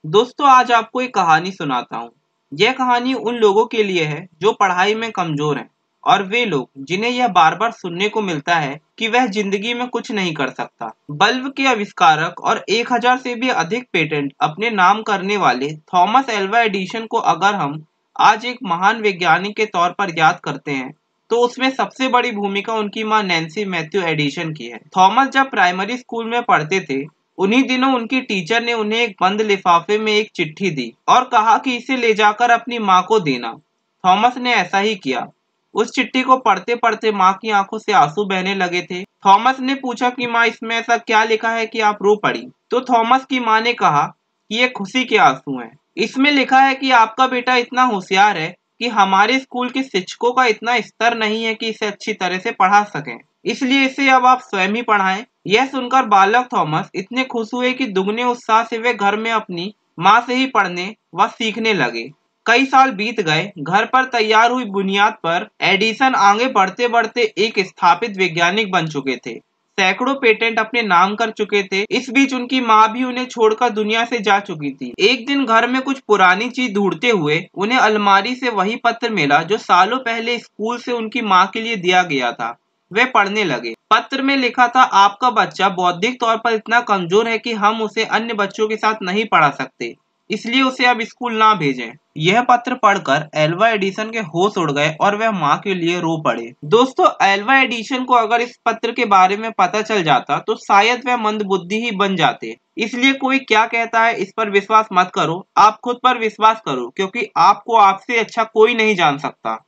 दोस्तों आज आपको एक कहानी सुनाता हूँ। यह कहानी उन लोगों के लिए है जो पढ़ाई में कमजोर हैं और वे लोग जिन्हें यह बार बार सुनने को मिलता है कि वह जिंदगी में कुछ नहीं कर सकता। बल्ब के आविष्कारक और 1000 से भी अधिक पेटेंट अपने नाम करने वाले थॉमस एल्वा एडिसन को अगर हम आज एक महान वैज्ञानिक के तौर पर याद करते हैं तो उसमें सबसे बड़ी भूमिका उनकी मां नैन्सी मैथ्यू एडिसन की है। थॉमस जब प्राइमरी स्कूल में पढ़ते थे उन्हीं दिनों उनकी टीचर ने उन्हें एक बंद लिफाफे में एक चिट्ठी दी और कहा कि इसे ले जाकर अपनी माँ को देना। थॉमस ने ऐसा ही किया। उस चिट्ठी को पढ़ते पढ़ते माँ की आंखों से आंसू बहने लगे थे। थॉमस ने पूछा कि माँ इसमें ऐसा क्या लिखा है कि आप रो पड़ी। तो थॉमस की माँ ने कहा कि ये खुशी के आंसू हैं। इसमें लिखा है कि आपका बेटा इतना होशियार है कि हमारे स्कूल के शिक्षकों का इतना स्तर नहीं है कि इसे अच्छी तरह से पढ़ा सकें, इसलिए इसे अब आप स्वयं ही पढ़ाएं। यह सुनकर बालक थॉमस इतने खुश हुए कि दुगने उत्साह से वे घर में अपनी माँ से ही पढ़ने व सीखने लगे। कई साल बीत गए। घर पर तैयार हुई बुनियाद पर एडिसन आगे बढ़ते बढ़ते एक स्थापित वैज्ञानिक बन चुके थे। सैकड़ों पेटेंट अपने नाम कर चुके थे। इस बीच उनकी माँ भी उन्हें छोड़कर दुनिया से जा चुकी थी। एक दिन घर में कुछ पुरानी चीज ढूंढते हुए उन्हें अलमारी से वही पत्र मिला जो सालों पहले स्कूल से उनकी माँ के लिए दिया गया था। वे पढ़ने लगे। पत्र में लिखा था, आपका बच्चा बौद्धिक तौर पर इतना कमजोर है कि हम उसे अन्य बच्चों के साथ नहीं पढ़ा सकते, इसलिए उसे अब स्कूल ना भेजें। यह पत्र पढ़कर एल्वा एडिसन के होश उड़ गए और वह माँ के लिए रो पड़े। दोस्तों एल्वा एडिसन को अगर इस पत्र के बारे में पता चल जाता तो शायद वह मंदबुद्धि ही बन जाते। इसलिए कोई क्या कहता है इस पर विश्वास मत करो, आप खुद पर विश्वास करो, क्योंकि आपको आपसे अच्छा कोई नहीं जान सकता।